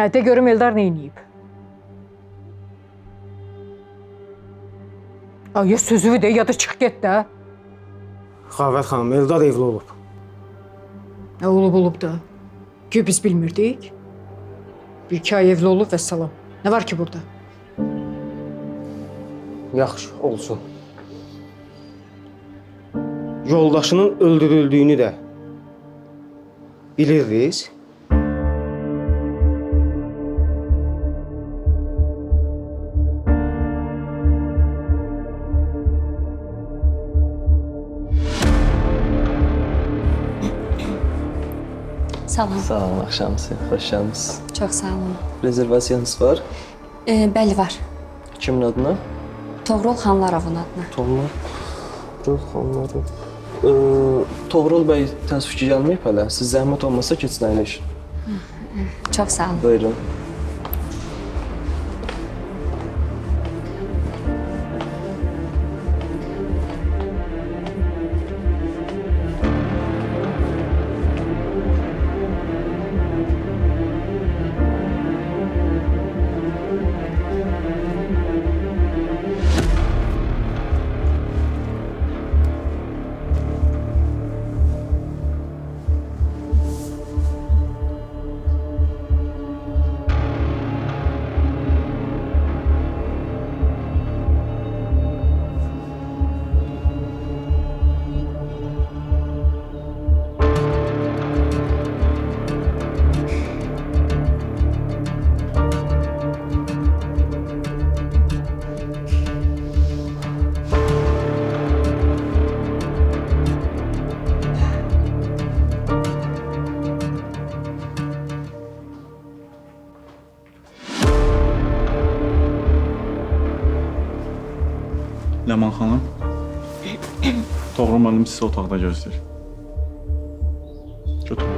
Hə, de görüm Eldar nə edib? Ay, ya sözümü de, ya da çıx get də. Xavət xanım, Eldar evli olub. Nə olub da? Ki biz bilmirdik. Bir iki ay evli olub və salam. Nə var ki burada? Yaxşı, olsun. Yoldaşının öldürüldüyünü də bilirdiniz. Salam. Sağ olun, axşamınız, xoş gəlmisiniz. Çox sağ olun. Rezervasiyanız var. Bəli, var. Kimin adına? Toğrul Xanlarovun adına. Toğrul Xanlarov. Toğrul bəy təəssüf ki, gəlməyib hələ. Siz zəhmət olmasa keçin əyləşin. Çox sağ olun. Buyurun. Ləman xanım, Toğrul müəllim sizi otaqda gözləyir. Götürün.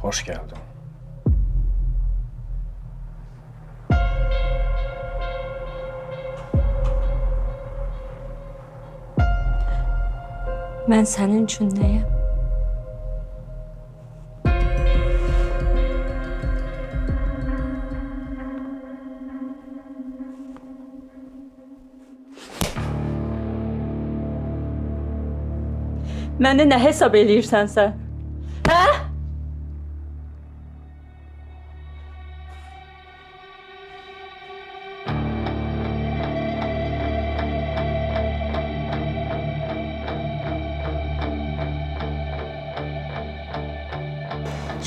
Hoş geldin. Mən sənin üçün nəyəm? Məni nə hesab eləyirsən sən? Hə?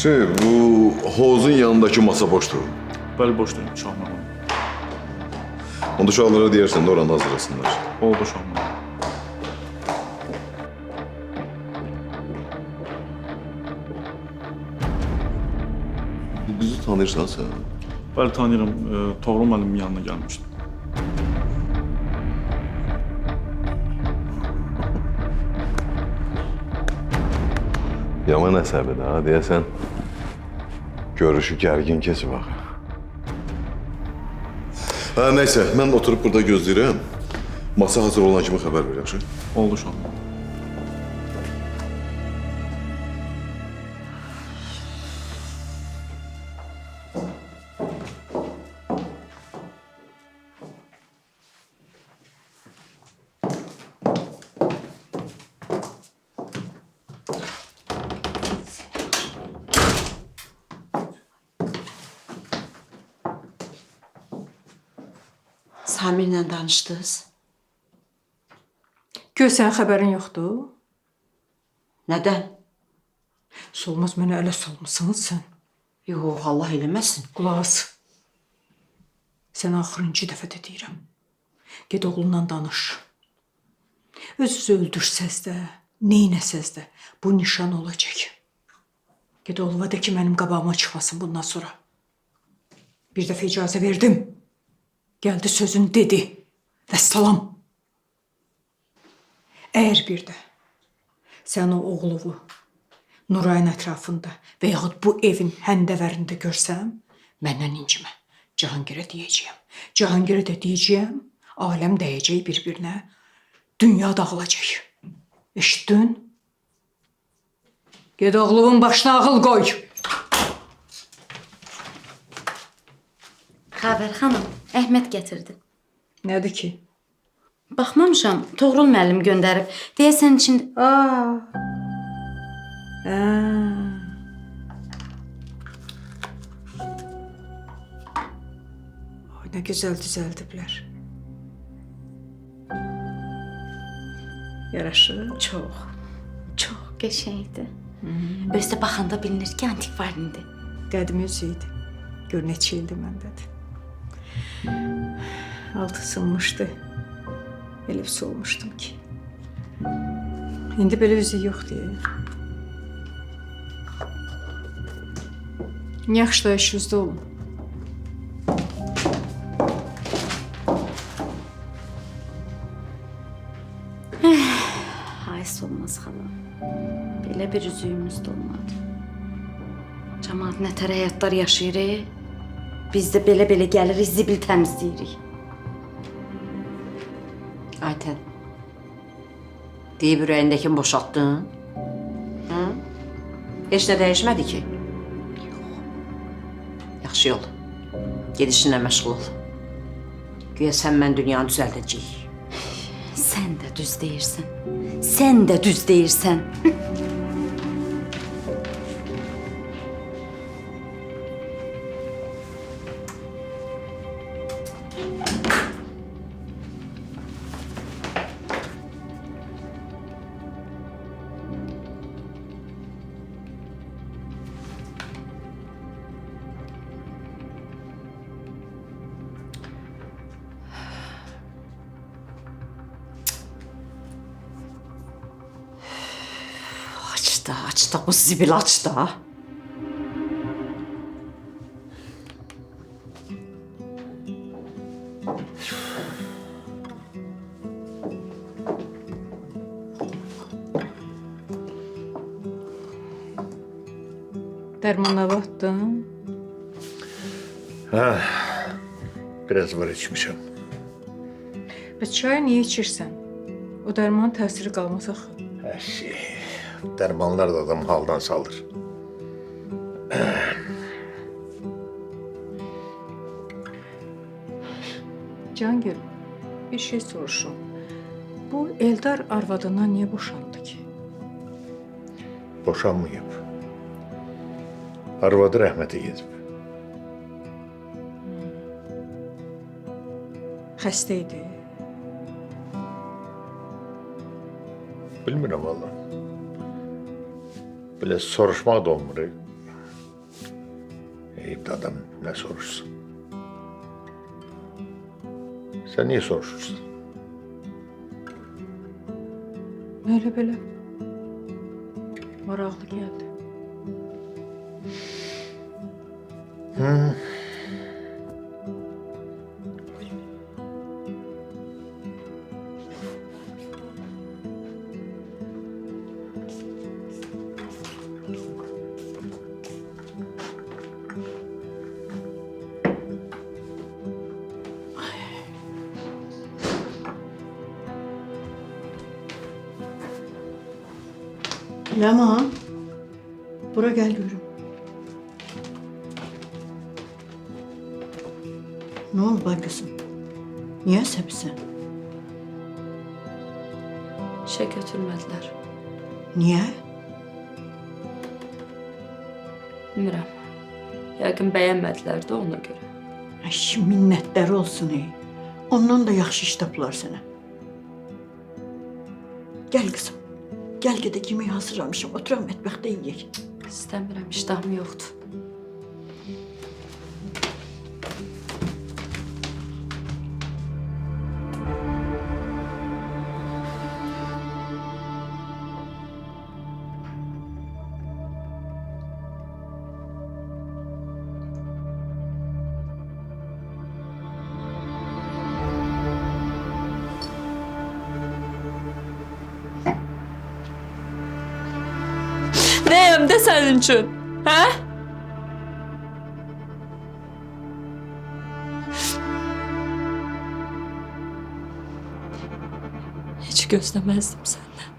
Bu hovuzun yanındaki masa boşdur. Bəli, boşdur Şahmar xanım. Onda uşaqlara deyərsən də oranı hazırlasınlar. Oldu Şahmar xanım. Bu qızı tanırsan sən? Bəli, tanıyıram. Toğrul müəllimin yanına gəlmişdim. Yaman əsəbidir ha, deyəsən. Görüşü gərgin keçib bax. Hə, nəysə, mən oturub burada gözləyirəm. Masa hazır olan kimi xəbər ver, yaxşı? Oldu Şahmar xanım. Samirlə danışdınız? Göy sənin xəbərin yoxdur? Nədən? Solmaz mənə ələ salmısan sən. Yox, Allah eləməsin. Qulaq as. Sənə axırıncı dəfə də deyirəm. Get oğlunla danış. Özünüzü öldürsəz də, neynəsəz də bu nişan olacaq. Get oğluna de ki, mənim qabağıma çıxmasın bundan sonra. Bir dəfə icazə verdim. Gəldi sözünü dedi. Vəssalam. Əgər bir də sən o oğluvu Nurayın ətrafında və yaxud bu evin həndəvərində görsəm, məndən incimə. Cahangirə deyəcəyəm. Cahangirə də deyəcəyəm, aləm dəyəcək bir-birinə, dünya dağılacaq. Eşitdin? Ged oğlumun başına ağıl qoy. Xavər xanım, Əhməd gətirdi. Nədir ki? Baxmamışam, Toğrul müəllim göndərib. Deyəsən içində... Ay, nə gözəl düzəldiblər. Yaraşır. Çox, çox qəşəngdir. Özdə baxanda bilinir ki, antikvarindir. Qədim özü idi. Gör neçə ildir məndədir. Altı sınmışdı. Elə pis olmuşdum ki. İndi belə üzü yoxdur. Yaxşı da işinizdə olun. Ay olmaz xala. Belə bir üzüyümüz də olmadı. Cəmaat nətər həyatlar yaşayırıq. Biz də belə-belə gəlirik, zibil təmizləyirik. Ayten, deyib ürəyindəkini boşaltdın? Hı? Heç nə dəyişmədi ki. Yaxşı yol. Gedişinlə məşğul ol. Güya sən mən dünyanı düzəldəcəyik. Sən də düz deyirsən. Sən də düz deyirsən. Aç da bu zibil aç da. Dərmana batdın. Biraz var içmişəm. Bəs çayı niyə içirsən? O dərmanın təsiri qalmaz axı. Dərmanlar da adam haldan salır. Cangir, bir şey soruşum. Bu Eldar arvadından niyə boşandı ki? boşanmayıb. Arvadı rəhmətə gedib. Xəstə idi. Bilmirəm valla. Belə soruşmaq da olmur. Eyib adam nə soruşsun? Sən niyə soruşursun? Öyle böyle. Maraqlı geldi. Leman, bura gel görüm. Ne oldu bay kızım? Niye sebepsin? İşə götürmədilər. Niye? Bilmirəm. Yəqin bəyənmədilər də ona görə. Ay, minnətlər olsun ey. Ondan da yaxşı iş tapılar sənə. Gel kızım. Gel gedək yemeği hazırlamışım. Oturam mətbəxdə yeyək. İstəmirəm, iştahım yoxdur. Nəyəm də sənin üçün, hə? Heç gözləməzdim səndən.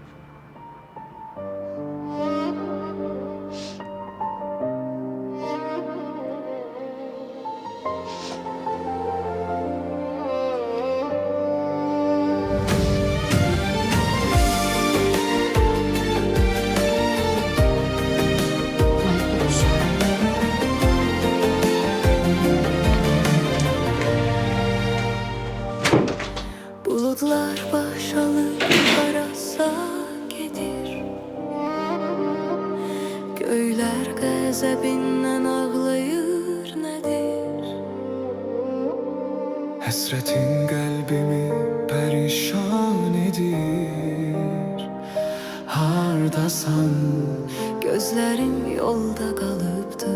Bulutlar baş alır, karasa gedir. Göyler qəzəbindən ağlayır, nedir? Həsrətin qəlbimi pərişan edir. Hardasan? Gözlərim yolda qalıbdı.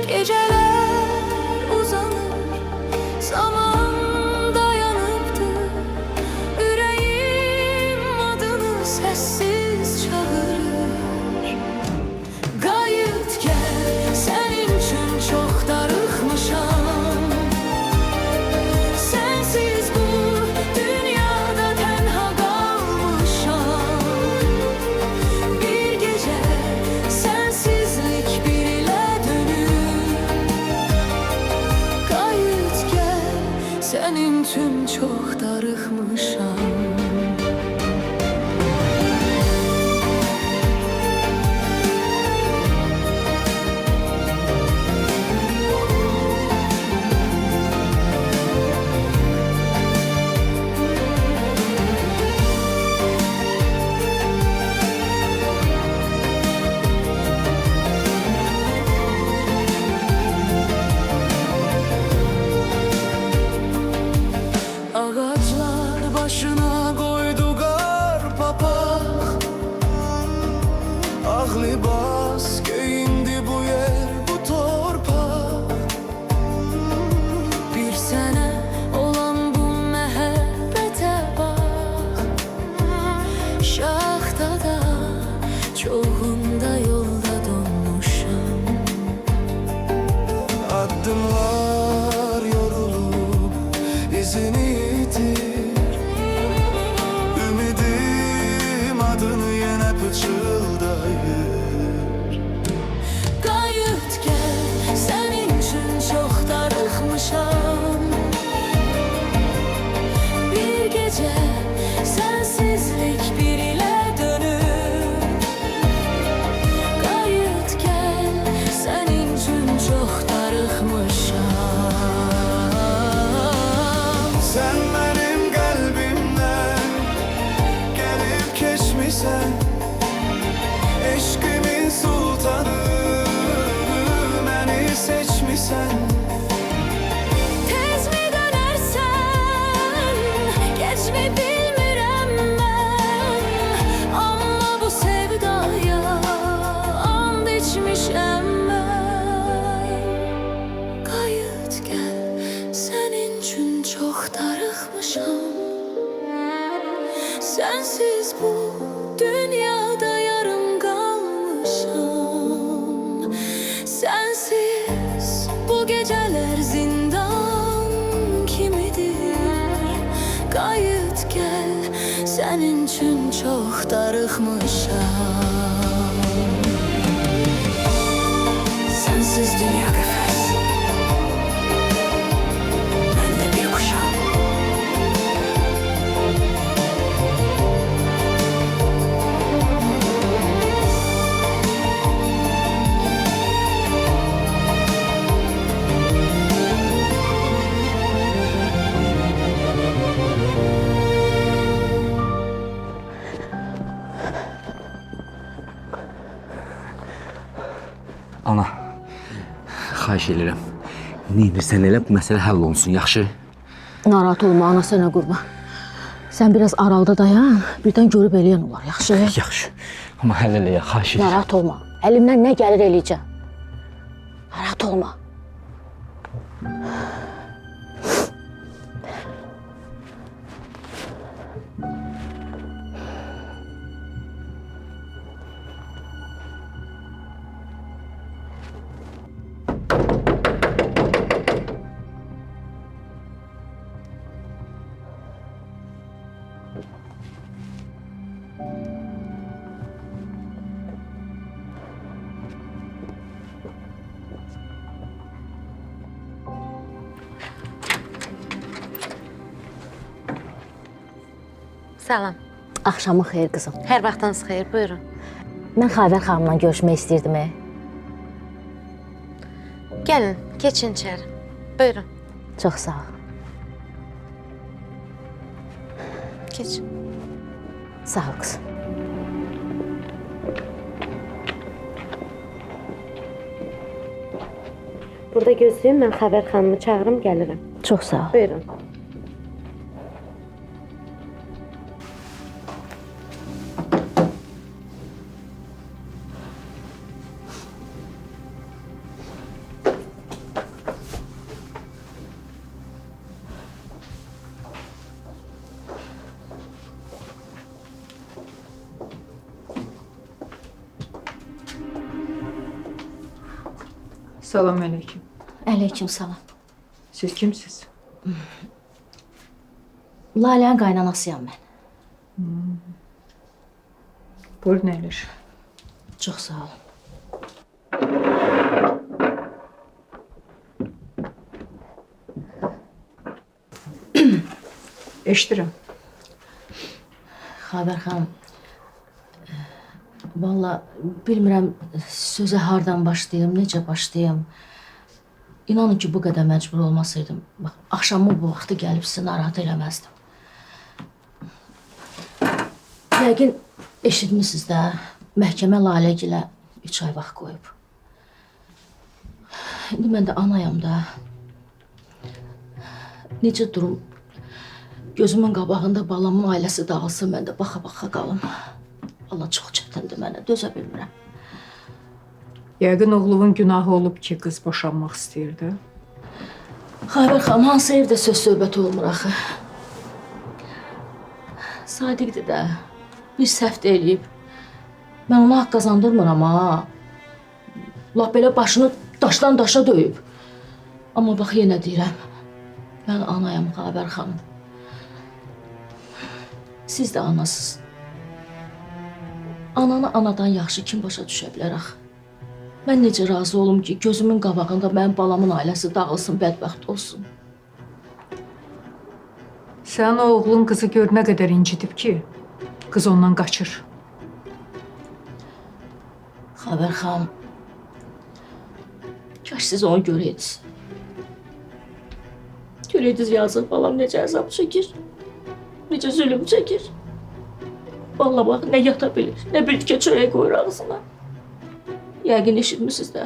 Gecələr uzanır, zaman dayanıbdı. Ürəyim adını səssiz çağırır. Qayıt gəl, sənin üçün çox darıxmışam. Sənsiz bu dünyada tənha qalmışam. Bir gecə sənsizlik bir ilə dönür. Qayıt gəl, sənin üçün çox darıxmışam. Ağaclar başına Sensiz bu dünyada yarım kalmışam. Sensiz bu geceler zindan kimidir. Qayıt gel, senin için çok darıxmışam. Sensiz dünya qəfəs, mən də bir quşam. Ana, xahiş edirəm. Neymirsən elə bu məsələ həll olunsun, yaxşı? Narahat olma, ana sənə qurban. Sən biraz aralıda dayan, birdən görüb eləyən olar, yaxşı? Yaxşı, amma həll eləyə, xahiş edirəm. Narahat olma, əlimdən nə gəlir eləyəcəm. Narahat olma. Salam. Axşamın xeyir qızım. Hər vaxtınız xeyir, buyurun. Mən Xavər xanımla görüşmək istirdim. Gəlin, keçin içəri. Buyurun. Çox sağ ol. Keç. Sağ ol qızım. Burada gözləyin, mən Xavər xanımı çağırım, gəlirəm. Çox sağ ol. Buyurun. Salam aleyküm. Əleyküm salam. Siz kimsiz? Lalənin qaynanasıyam mən. Buyurun əyləş. Çox sağ ol. Eşidirəm. Xavər xanım, valla bilmirəm sözə hardan başlayım, necə başlayım. İnanın ki, bu qədər məcbur olmasaydım, bax, axşamı bu vaxtı gəlib sizi narahat eləməzdim. Yəqin eşitmişsiniz də, məhkəmə Laləgilə 3 ay vaxt qoyub. İndi mən də anayam da. Necə durum? Gözümün qabağında balamın ailəsi dağılsın, mən də baxa-baxa qalım. Allah çox çətindir mənə, dözə bilmirəm. Yəqin oğlunun günahı olub ki, qız boşanmaq istəyirdi. Xavər xanım, hansı evdə söz söhbət olmur axı? Sadiqdir də, bir səhv də eləyib. Mən ona haqq qazandırmıram ha. Lap belə başını daşdan daşa döyüb. Amma bax, yenə deyirəm, mən anayam Xavər xanım. Siz də anasız. Ananı anadan yaxşı kim başa düşə bilər axı? Mən necə razı olum ki, gözümün qabağında mənim balamın ailəsi dağılsın, bədbəxt olsun. Sənin o oğlun qızı gör nə qədər incidib ki, qız ondan qaçır. Xavər xanım, kaş siz onu görəydiniz. Görəydiniz yazıq balam necə əzab çəkir, necə zülüm çəkir. Vallahi bax, nə yata bilir, nə bir tikə çörək qoyur ağzına. Yəqin eşitmişsiniz də,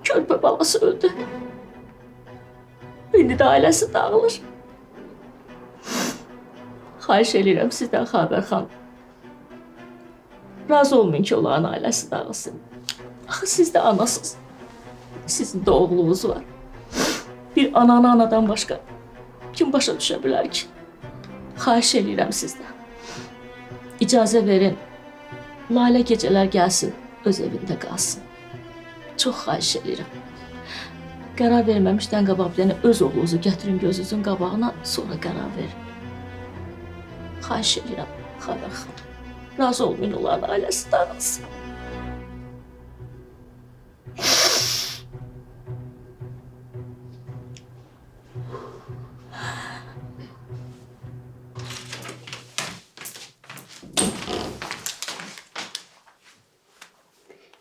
körpə balası öldü. İndi də ailəsi dağılır. Xahiş edirəm sizdən Xavər xanım. Razı olmayın ki, onların ailəsi dağılsın. Axı siz də anasınız. Sizin də oğlunuz var. Bir ananı anadan başqa kim başa düşə bilər ki? Xahiş edirəm sizdən. icazə verin. Lalə gecələr gəlsin, öz evində qalsın. Çox xahiş edirəm. Qərar verməmişdən qabaq bir dənə öz oğlunuzu gətirin gözünüzün qabağına, sonra qərar verin. Xahiş edirəm, Xavər xanım. Razı olmayın onların ailəsi dağılsın.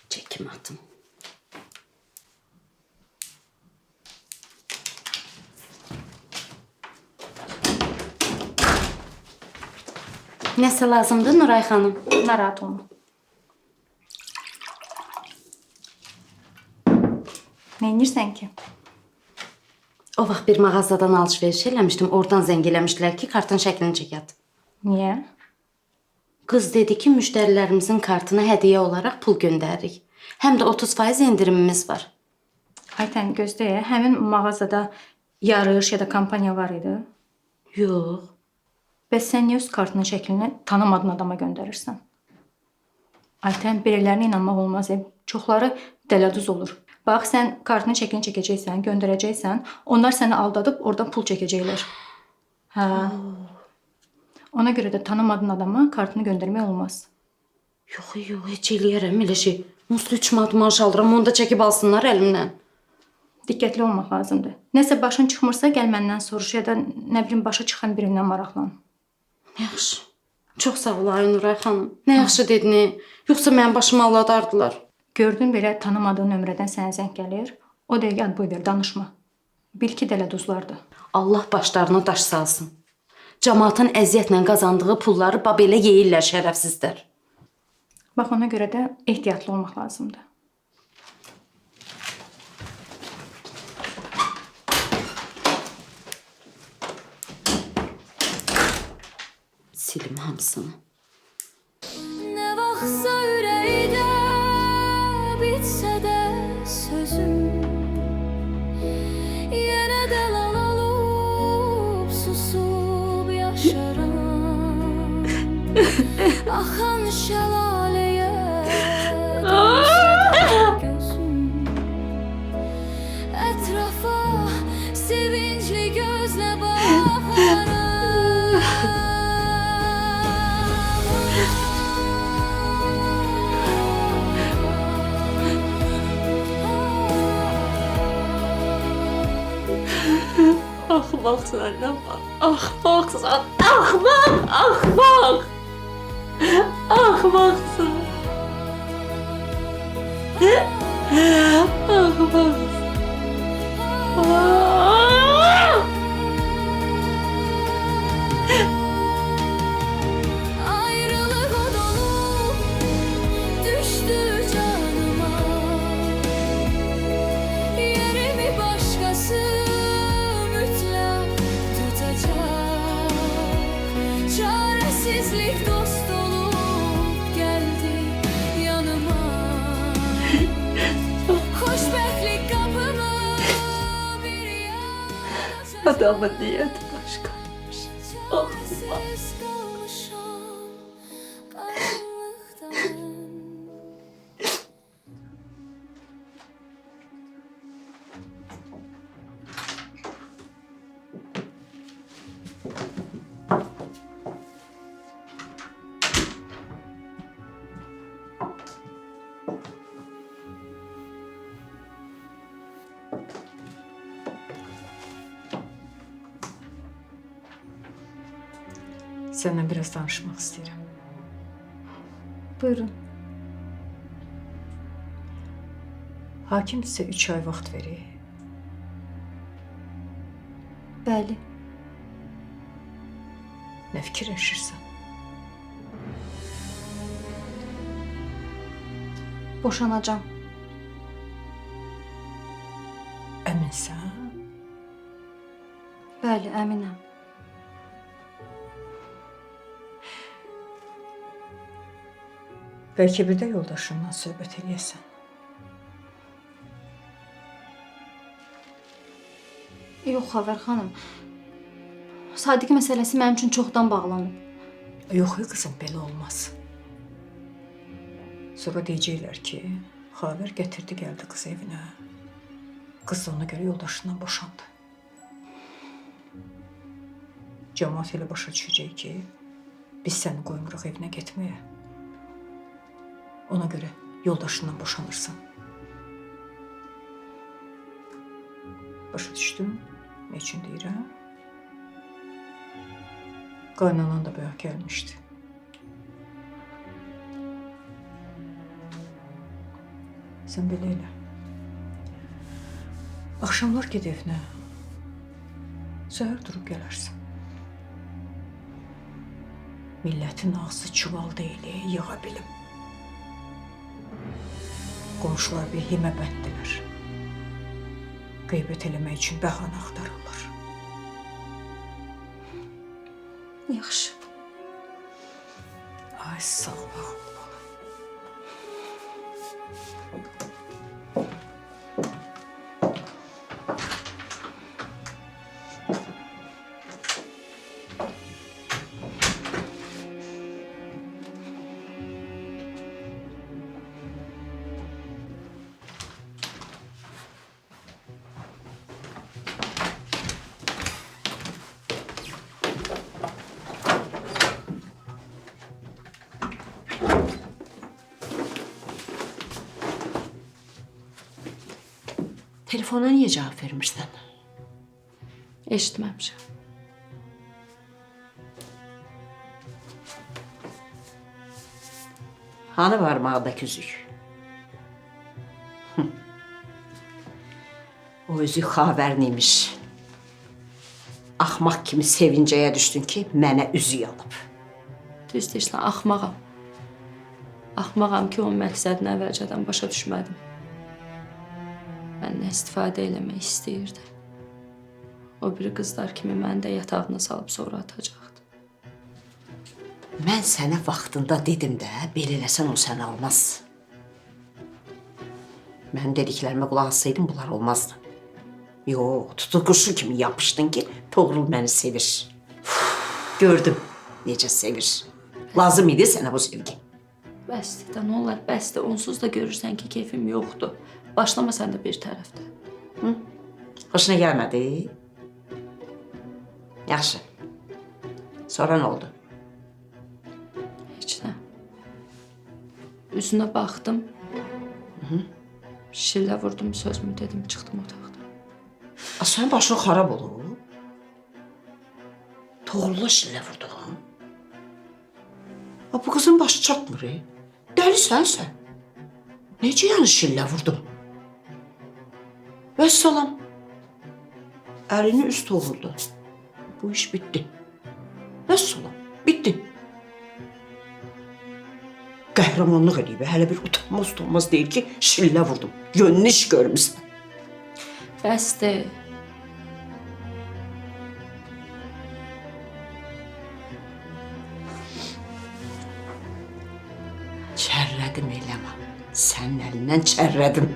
Çekim atım. Nəsə lazımdır Nuray xanım? Narahat olma. Neynirsən ki? O vaxt bir mağazadan alış-veriş eləmişdim. Oradan zəng eləmişdilər ki, kartın şəklini çəkət. Niyə? Qız dedi ki, müştərilərimizin kartına hədiyyə olaraq pul göndəririk. Həm də 30% endirimimiz var. Aytən gözləyə, həmin mağazada yarış ya da kampaniya var idi? Yox. Bəs sən niyə öz kartının şəklini tanımadığın adama göndərirsən? Aytən, belələrinə inanmaq olmaz. Çoxları dələduz olur. Bax, sən kartının şəklini çəkəcəksən, göndərəcəksən, onlar səni aldadıb oradan pul çəkəcəklər. Hə. Ona görə də tanımadığın adama kartını göndərmək olmaz. Yox, heç eləyərəm elə şey. Muslu 3 manat maaş alıram, onu da çəkib alsınlar əlimdən. Diqqətli olmaq lazımdır. Nəsə başın çıxmırsa, gəl məndən soruş ya da nə bilim başa çıxan birindən maraqlan. Yaxşı. Çox sağ ol Ay Nuray xanım. Nə yaxşı dedin. Yoxsa mənim başımı alladardılar. Gördün belə tanımadığın nömrədən sənə zəng gəlir. O dəqiqə ad boy ver, danışma. Bil ki, dələduzlardır. Allah başlarına daş salsın. Cəmaatın əziyyətlə qazandığı pulları bab elə yeyirlər şərəfsizlər. Bax, ona görə də ehtiyatlı olmaq lazımdır. Silim hamısını. Nə vaxtsa ürəkdə bitsə də sözüm, yenə də lal olub susub yaşaram. Axan şəlaləyə dönsə də gözüm, ətrafa sevincli gözlə baxaram. Axmaqsan, axmaqsan, axmaq, axmaq. Axmaqsan. Axmaqsan. Ayrılık o dolu düştü canıma, yerimi başkası mütlak tutacak. Çaresizlik dost olup geldi yanıma. Xoşbəxtlik kapımı bir yana Adamın niyeti başkaymış. çaresiz kalmışam karanlıktan. Səninlə biraz danışmaq istəyirəm. Buyurun. Hakim sizə 3 ay vaxt verir. Bəli. Nə fikirləşirsən? Boşanacağım. Əminsən? Bəli, əminəm. Bəlkə bir də yoldaşınla söhbət eləyəsən. Yox, Xavər xanım. Sadiq məsələsi mənim üçün çoxdan bağlanıb. Yox qızım, belə olmaz. Sonra deyəcəklər ki, Xavər gətirdi, gəldi qız evinə. Qız da ona görə yoldaşından boşandı. Cəmaət elə başa düşəcək ki, biz səni qoymuruq evinə getməyə. Ona görə yoldaşından boşanırsan. Başa düşdün? Ne üçün deyirəm? Qaynanan da bayaq gəlmişdi. Sən belə elə. Axşamlar ged evinə. Səhər durub gələrsən. Milletin ağzı çuval deyil, yığa bilim. Qonşular bir himə bəndilər. Qeybət eləmək üçün bəhanə axtarırlar. Yaxşı. Ay sağ ol. Telefona niyə cavab vermirsən? Eşitməmişəm. Hanı barmağındakı üzük? O üzük xavərliymiş. Axmaq kimi sevincəyə düşdün ki, mənə üzük alıb. Düz deyirsən, axmağam. Axmağam ki, onun məqsədini əvvəlcədən başa düşmədim. Məndən istifadə eləmək istəyirdi. O biri qızlar kimi məni də yatağına salıb sonra atacaqdı. Mən sənə vaxtında dedim də, belə eləsən o səni almaz. Mənim dediklərimə qulaq assaydım, bunlar olmazdı. Yox, tutuquşu kimi yapışdın ki, Toğrul məni sevir. Gördüm necə sevir. Lazım idi sənə bu sevgi. Bəsdir də, nə olar, bəsdir. Onsuz da görürsən ki, keyfim yoxdur. Başlama sən də bir tərəfdə. Xoşuna gəlmədi? Yaxşı. Sonra nə oldu? Heç nə. Üzünə baxdım. Şillə vurdum, sözümü dedim, çıxdım otaqdan. Sənin başın xarab olub. Toğrula şillə vurdun. Bu qızın başı çatmır. Dəlisən sən. Necə yəni şillə vurdum? Vəssalam. Əlini üst olurdu. Bu iş bitti. Vəssalam, bitti. Qəhrəmanlıq edib, hələ bir utanmaz deyir ki, şillə vurdum. Yönünü iş görmüsən. Bəsdir. Çərlədim eləmə. Sənin əlindən çərlədim.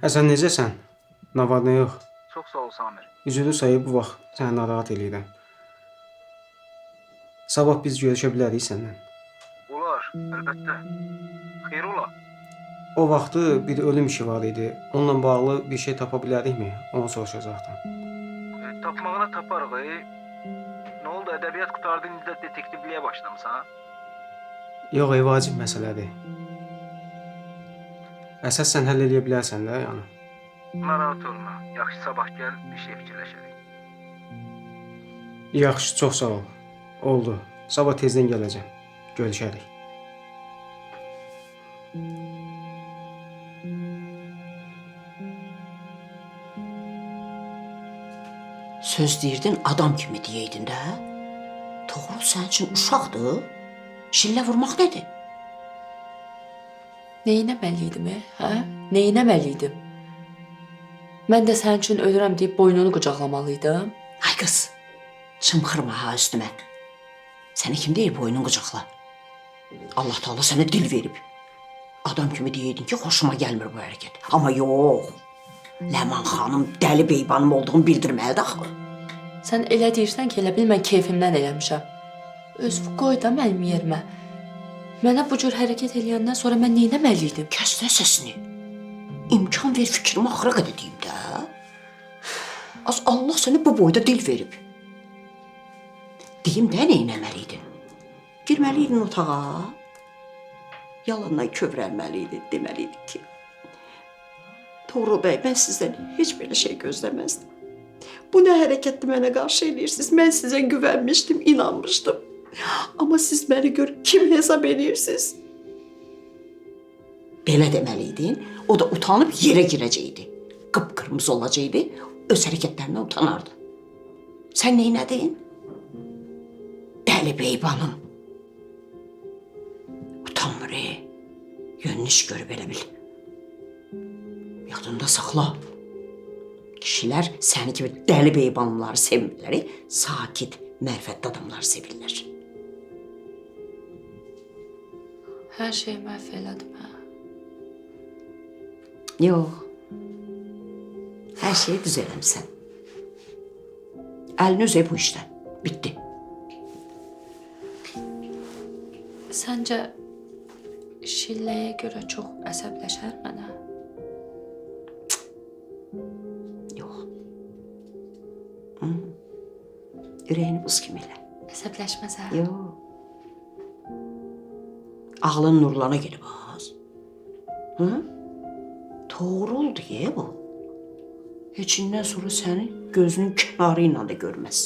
Həsən necəsən? Nə var, nə yox? Çox sağ ol Samir. Üzülü sayıb bu vaxt səni narahat eləyirəm. Sabah biz görüşə bilərik səndən. Olar, əlbəttə. Xeyr ola. O vaxtı bir ölüm işi var idi. Onunla bağlı bir şey tapa bilərikmi? Onu soruşacaqdım. Tapmağına taparıq. Nə oldu, ədəbiyyat qutardın, indi də detektivliyə başlamısan? Yox, vacib məsələdir. Əsas sən həll edə bilərsən də, yəni. Narahat olma. Yaxşı, sabah gəl, bir şey fikirləşərik. Yaxşı, çox sağ ol. Oldu. Sabah tezdən gələcəm. Görüşərik. Söz deyirdin, adam kimi deyeydin də. Toğrul sənin üçün uşaqdır. Şillə vurmaq nədir? Neynəməliydim, hə? Neynəməliydim? Mən də sənin üçün ölürəm deyib boynunu qucaqlamalıydım. Ay qız, çımxırma ha üstümə. Səni kim deyir boynun qucaqla? Allah Taala sənə dil verib. Adam kimi deyirdin ki, xoşuma gəlmir bu hərəkət. Amma yox. Ləman xanım dəli beybanım olduğunu bildirməlidir axı. Sən elə deyirsən ki, elə bil mən keyfimdən eləmişəm. Özünü qoy da mənim yerimə. Mənə bu cür hərəkət eləyəndən sonra mən nə etməliydim? Kəs də səsini. İmkan ver fikrimi axıra qədər deyim də. Az Allah sənə bu boyda dil verib. Deyim də nə etməliydin? Girməliydin otağa. Yalandan kövrəlməliydin, deməliydin ki, Toğrul bəy, mən sizdən heç belə şey gözləməzdim. Bu nə hərəkətdir mənə qarşı eləyirsiniz? Mən sizə güvənmişdim, inanmışdım. Amma siz məni gör, kim hesab eləyirsiniz? Belə deməliydin, o da utanıb yerə girəcəkdi. Qıpqırmızı olacaqdı, öz hərəkətlərindən utanardı. Sən neynədin? Dəli beybanım. Utanmır, yönünü iş görüb elə bil. Yadında saxla. Kişilər səni kimi dəli beybanları sevmirlər, sakit, mərifətli adamları sevirlər. Hər şeyi məhv elədim, hə? Yox. Hər şeyi düz eləmsən. Əlini üzə bu işdən. Bitdi. Səncə Şilləyə görə çox əsəbləşər mənə? Ürəyini buz kimi elə. Əsəbləşməz, hə? Yox. Ağlın nurlana gelib az. Hı? Toğrul diye bu. Heçindən sonra səni gözünün kənarı ilə də görməz.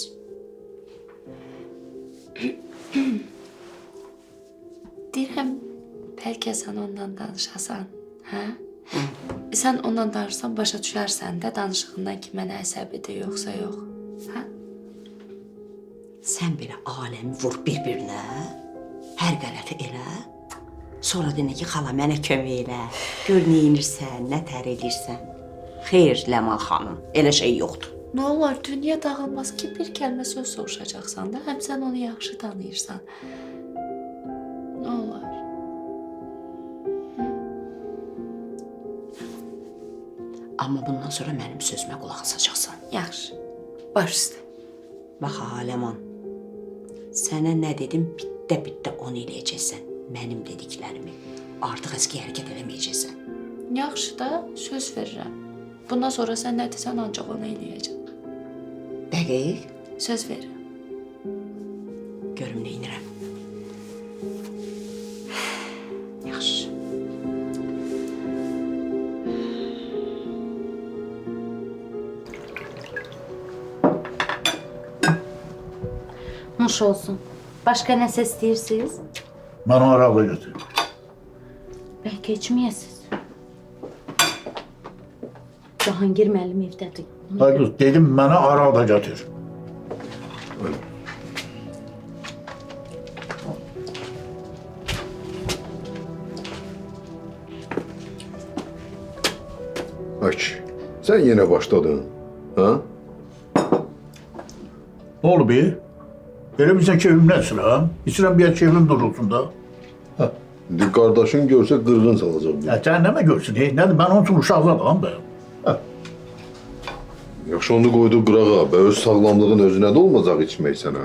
Deyirəm, bəlkə sən ondan danışasan, hə? Sən ondan danışsan, başa düşərsən də danışığından ki, mənə əsəbidir, yoxsa yox, hə? Sən belə aləmi vur bir-birinə, hər qələti elə, sonra denə ki, xala mənə kömək elə, gör neyinirsən, nə tər edirsən. Xeyr, Ləman xanım, elə şey yoxdur. Nə olar, dünya dağılmaz ki, bir kəlmə söz soruşacaqsan da, həm sən onu yaxşı tanıyırsan. Nə olar? Amma bundan sonra mənim sözümə qulaq asacaqsan. Yaxşı, baş üstə. Bax, Ləman, sənə nə dedim, bitdə onu eləyəcəksən. Mənim dediklərimi. Artıq əski hərəkət eləməyəcəksən. Yaxşı da, söz verirəm. Bundan sonra sən nə desən, ancaq onu eləyəcəm. Dəqiq. Söz verirəm. Görüm neynirəm. Yaxşı. Nuş olsun. Başka nəsə istəyirsiniz? Bana araba götür. Bəlkə içməyəsiniz. Cahangir müəllim evdədir. Hayır, dedim bana araba götür. Aç, sen yine başladın, ha? Ne oldu be? Böyle bize keyfimdensin ha? İçiren bir yer keyfim durulsun da. Indi kardeşin görse kırgın salacak. Ya cəhənnəmə görsün, nədir? Ben onun için uşaqladım be. Yaxşı onu qoydu qırağa və öz sağlamlığın özünə də olmayacaq içmək sənə.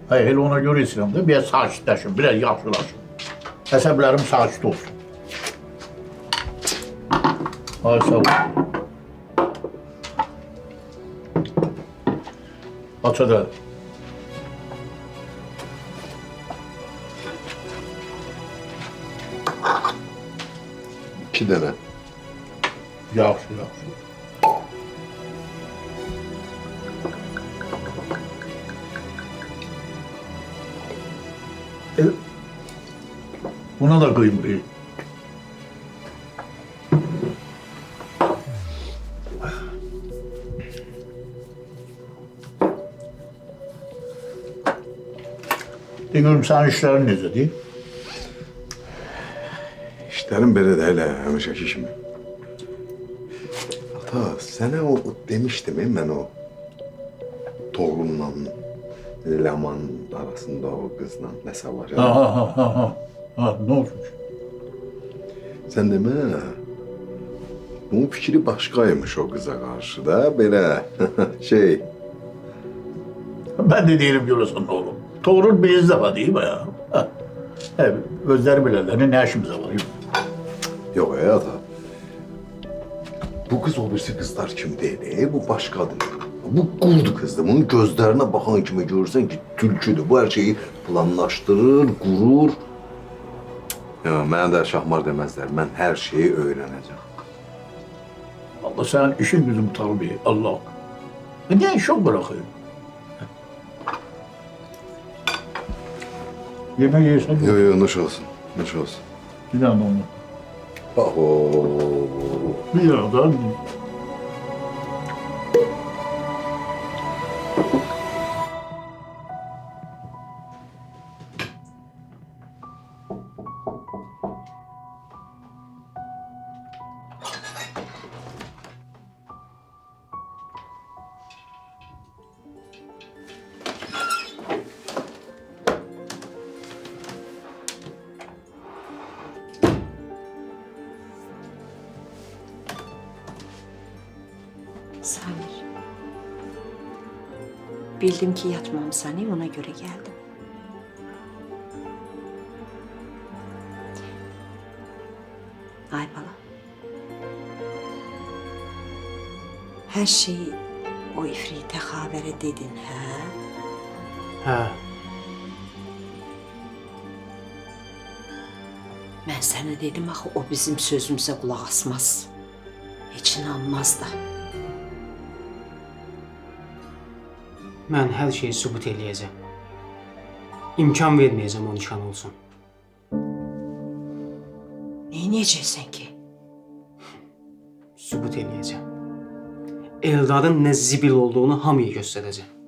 Hayır, hele ona göre içirəm də, biraz sakitləşim, biraz yaxşılaşım. Əsəblərim sakit olsun. Ay sağ ol. Aç hadi. 2 dənə. Yaxşı, yaxşı. Buna da kıyım bir. De görüm senin işlerin necədir? İşlərim belə də elə həmişəki kimi. Ata, sənə o demişdim mən o Toğrul'la Leman arasında o kızla nəsə var. Ha, ne olsun ki? Sen deme. Bunun fikri başkaymış o kıza karşı da böyle şey. Ben de değilim görürsen oğlum. Tuğrul bizde var değil mi ya? Ha. Özleri bilenlerin ne işimize var? Yok ya da. Bu kız o birisi kızlar kimi değil. Bu başkadır. Bu qurdu kızdır. Bunun gözlerine bakan kimi görürsen ki tülküdür. Bu her şeyi planlaştırır, qurur. Ya, mənə də şahmar deməzlər. Mən hər şeyi öyrənəcəm. Allah sen işin gücün tabi Allah. Niye iş yok bırakayım? Yemek yersen Yo yo, nuş olsun. Nuş olsun. bir daha onu. Oho. Bir daha da. Samir. Bildim ki yatmamısan, ona göre geldim. Ay bala. Her şeyi o ifrite habere dedin ha? Ha. Ben sana dedim axı o bizim sözümüze kulak asmaz. Hiç inanmaz da. Mən hər şeyi sübut eləyəcəm. İmkan verməyəcəm o nişan olsun. Neyniyeceksin ki? Sübut eləyəcəm. Eldarın nə zibil olduğunu hamıya göstərəcəm.